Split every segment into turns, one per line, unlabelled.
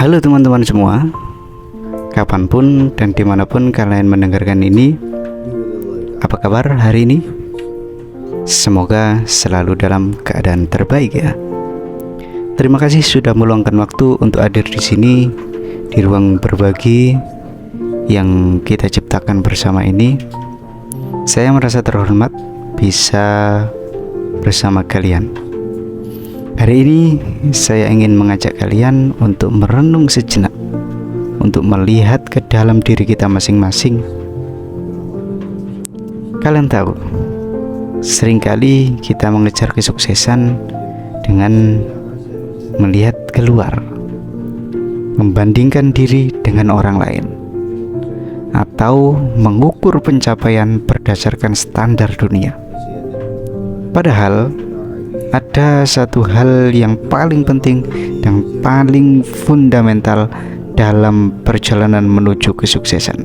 Halo teman-teman semua, kapanpun dan dimanapun kalian mendengarkan ini, apa kabar hari ini? Semoga selalu dalam keadaan terbaik ya. Terima kasih sudah meluangkan waktu untuk hadir di sini di ruang berbagi yang kita ciptakan bersama ini. Saya merasa terhormat bisa bersama kalian. Hari ini saya ingin mengajak kalian untuk merenung sejenak, untuk melihat ke dalam diri kita masing-masing. Kalian tahu, seringkali kita mengejar kesuksesan dengan melihat keluar, membandingkan diri dengan orang lain, atau mengukur pencapaian berdasarkan standar dunia. Padahal ada satu hal yang paling penting dan paling fundamental dalam perjalanan menuju kesuksesan,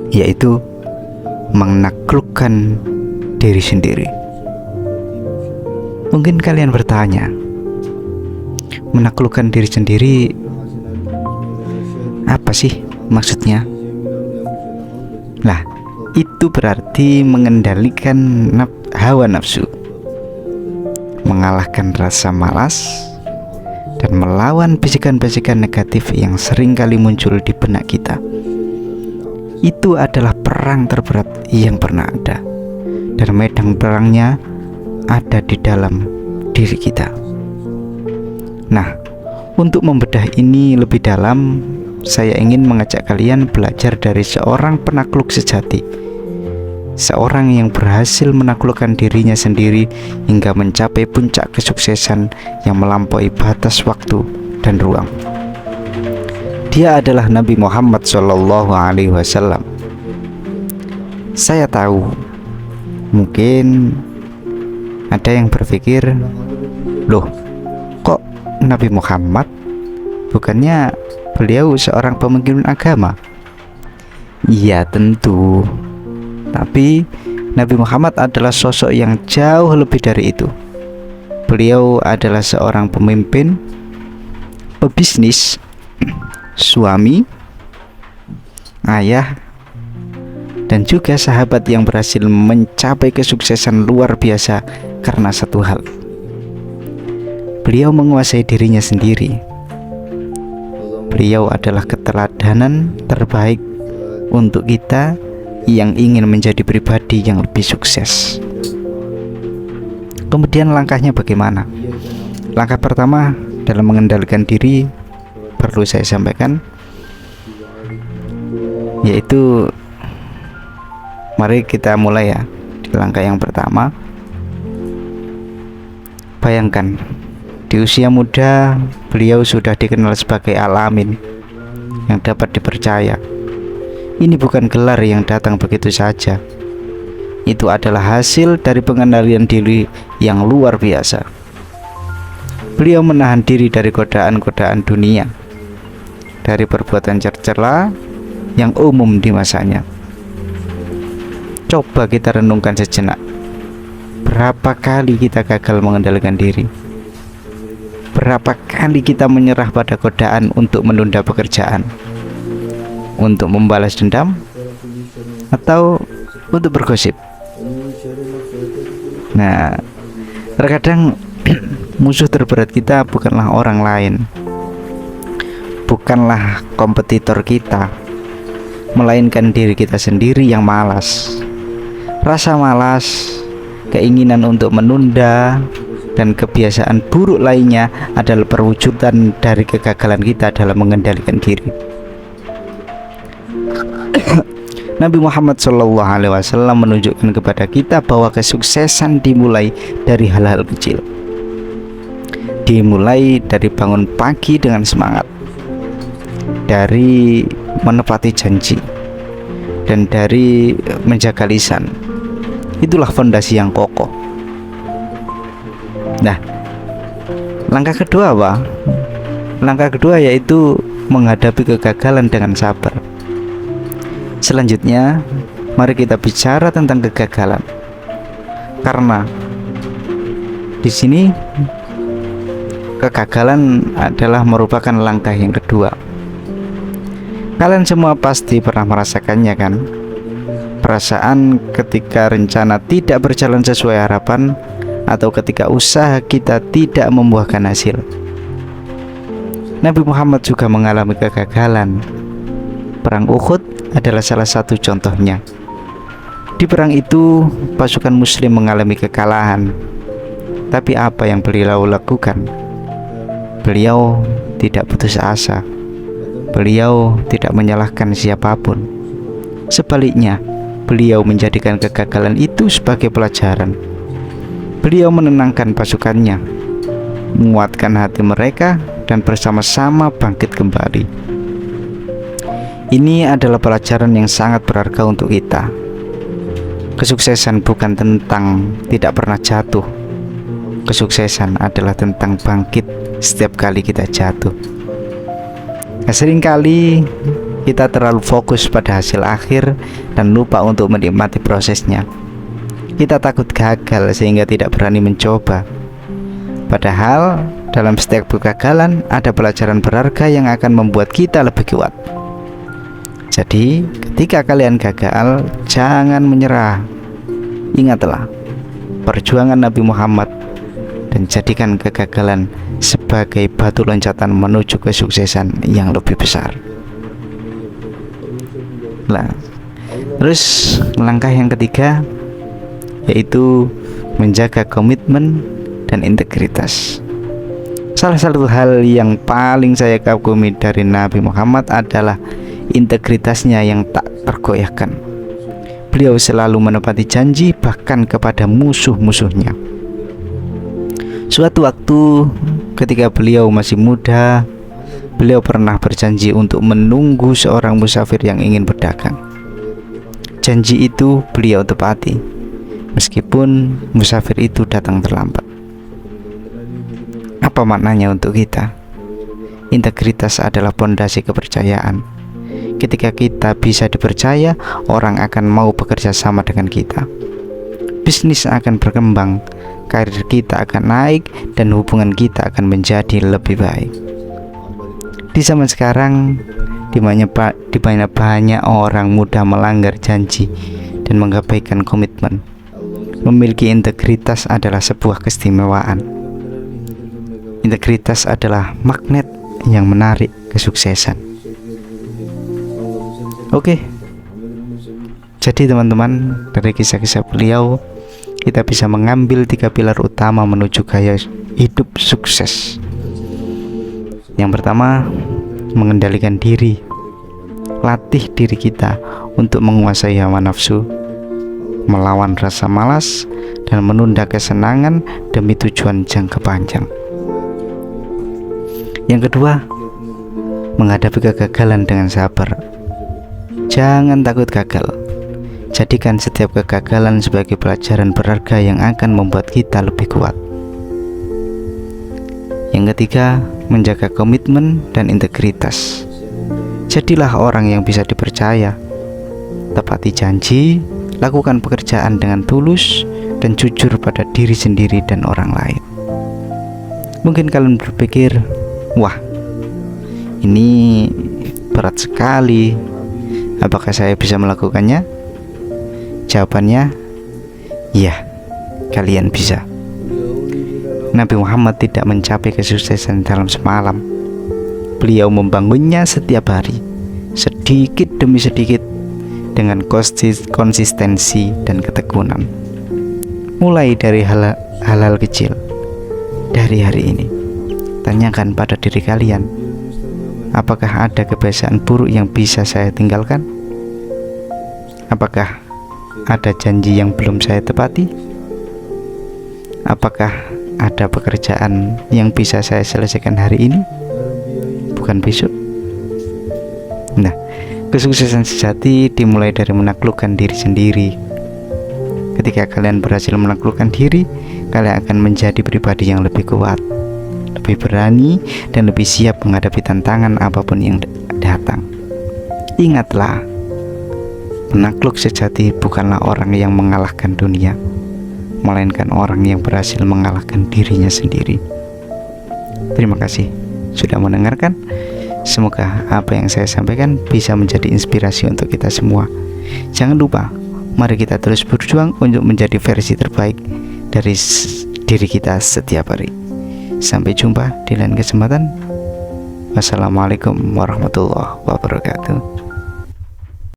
yaitu menaklukkan diri sendiri. Mungkin kalian bertanya, menaklukkan diri sendiri apa sih maksudnya? Nah, itu berarti mengendalikan hawa nafsu, mengalahkan rasa malas, dan melawan bisikan-bisikan negatif yang sering kali muncul di benak kita. Itu adalah perang terberat yang pernah ada, dan medan perangnya ada di dalam diri kita. Nah, untuk membedah ini lebih dalam, saya ingin mengajak kalian belajar dari seorang penakluk sejati, seorang yang berhasil menaklukkan dirinya sendiri hingga mencapai puncak kesuksesan yang melampaui batas waktu dan ruang. Dia adalah Nabi Muhammad SAW. Saya tahu, mungkin ada yang berpikir, loh, kok Nabi Muhammad? Bukannya beliau seorang pemimpin agama? Iya, tentu. Tapi Nabi Muhammad adalah sosok yang jauh lebih dari itu. Beliau adalah seorang pemimpin, pebisnis, suami, ayah, dan juga sahabat yang berhasil mencapai kesuksesan luar biasa karena satu hal. Beliau menguasai dirinya sendiri. Beliau adalah keteladanan terbaik untuk kita yang ingin menjadi pribadi yang lebih sukses. Kemudian langkahnya bagaimana? Langkah pertama dalam mengendalikan diri perlu saya sampaikan, yaitu mari kita mulai ya. Di langkah yang pertama, bayangkan di usia muda beliau sudah dikenal sebagai Al-Amin yang dapat dipercaya. Ini bukan gelar yang datang begitu saja. Itu adalah hasil dari pengendalian diri yang luar biasa. Beliau menahan diri dari godaan-godaan dunia, dari perbuatan tercela yang umum di masanya. Coba kita renungkan sejenak. Berapa kali kita gagal mengendalikan diri? Berapa kali kita menyerah pada godaan untuk menunda pekerjaan, untuk membalas dendam, atau untuk bergosip? Nah, terkadang musuh terberat kita bukanlah orang lain, bukanlah kompetitor kita, melainkan diri kita sendiri yang malas. Rasa malas, keinginan untuk menunda, dan kebiasaan buruk lainnya adalah perwujudan dari kegagalan kita dalam mengendalikan diri. Nabi Muhammad SAW menunjukkan kepada kita bahwa kesuksesan dimulai dari hal-hal kecil. Dimulai dari bangun pagi dengan semangat, dari menepati janji, dan dari menjaga lisan. Itulah fondasi yang kokoh. Nah, langkah kedua apa? Langkah kedua yaitu menghadapi kegagalan dengan sabar. Selanjutnya, mari kita bicara tentang kegagalan. Karena di sini kegagalan adalah merupakan langkah yang kedua. Kalian semua pasti pernah merasakannya kan? Perasaan ketika rencana tidak berjalan sesuai harapan, atau ketika usaha kita tidak membuahkan hasil. Nabi Muhammad juga mengalami kegagalan. Perang Uhud adalah salah satu contohnya. Di perang itu, pasukan muslim mengalami kekalahan. Tapi apa yang beliau lakukan? Beliau tidak putus asa. Beliau tidak menyalahkan siapapun. Sebaliknya, beliau menjadikan kegagalan itu sebagai pelajaran. Beliau menenangkan pasukannya, menguatkan hati mereka, dan bersama-sama bangkit kembali. Ini adalah pelajaran yang sangat berharga untuk kita. Kesuksesan bukan tentang tidak pernah jatuh. Kesuksesan adalah tentang bangkit setiap kali kita jatuh. Seringkali kita terlalu fokus pada hasil akhir dan lupa untuk menikmati prosesnya. Kita takut gagal sehingga tidak berani mencoba. Padahal dalam setiap kegagalan ada pelajaran berharga yang akan membuat kita lebih kuat. Jadi ketika kalian gagal, jangan menyerah. Ingatlah perjuangan Nabi Muhammad dan jadikan kegagalan sebagai batu loncatan menuju kesuksesan yang lebih besar. Terus langkah yang ketiga yaitu menjaga komitmen dan integritas. Salah satu hal yang paling saya kagumi dari Nabi Muhammad adalah integritasnya yang tak tergoyahkan. Beliau selalu menepati janji bahkan kepada musuh-musuhnya. Suatu waktu ketika beliau masih muda, beliau pernah berjanji untuk menunggu seorang musafir yang ingin berdagang. Janji itu beliau tepati meskipun musafir itu datang terlambat. Apa maknanya untuk kita? Integritas adalah pondasi kepercayaan. Ketika kita bisa dipercaya, orang akan mau bekerja sama dengan kita. Bisnis akan berkembang, karir kita akan naik, dan hubungan kita akan menjadi lebih baik. Di zaman sekarang, di mana banyak orang mudah melanggar janji dan mengabaikan komitmen, memiliki integritas adalah sebuah keistimewaan. Integritas adalah magnet yang menarik kesuksesan. Oke, jadi teman-teman, dari kisah-kisah beliau kita bisa mengambil 3 pilar utama menuju gaya hidup sukses. Yang pertama, mengendalikan diri. Latih diri kita untuk menguasai hawa nafsu, melawan rasa malas, dan menunda kesenangan demi tujuan jangka panjang. Yang kedua, menghadapi kegagalan dengan sabar. Jangan takut gagal. Jadikan setiap kegagalan sebagai pelajaran berharga yang akan membuat kita lebih kuat. Yang ketiga, menjaga komitmen dan integritas. Jadilah orang yang bisa dipercaya. Tepati janji, lakukan pekerjaan dengan tulus, dan jujur pada diri sendiri dan orang lain. Mungkin kalian berpikir, wah, ini berat sekali. Apakah saya bisa melakukannya? Jawabannya, ya, kalian bisa. Nabi Muhammad tidak mencapai kesuksesan dalam semalam. Beliau membangunnya setiap hari, sedikit demi sedikit, dengan konsistensi dan ketekunan. Mulai dari hal-hal kecil. Dari hari ini, tanyakan pada diri kalian, apakah ada kebiasaan buruk yang bisa saya tinggalkan? Apakah ada janji yang belum saya tepati? Apakah ada pekerjaan yang bisa saya selesaikan hari ini, bukan besok? Nah, kesuksesan sejati dimulai dari menaklukkan diri sendiri. Ketika kalian berhasil menaklukkan diri, kalian akan menjadi pribadi yang lebih kuat, lebih berani, dan lebih siap menghadapi tantangan apapun yang datang. Ingatlah, penakluk sejati bukanlah orang yang mengalahkan dunia, melainkan orang yang berhasil mengalahkan dirinya sendiri. Terima kasih sudah mendengarkan. Semoga apa yang saya sampaikan bisa menjadi inspirasi untuk kita semua. Jangan lupa, mari kita terus berjuang untuk menjadi versi terbaik dari diri kita setiap hari. Sampai jumpa di lain kesempatan. Wassalamualaikum warahmatullahi wabarakatuh.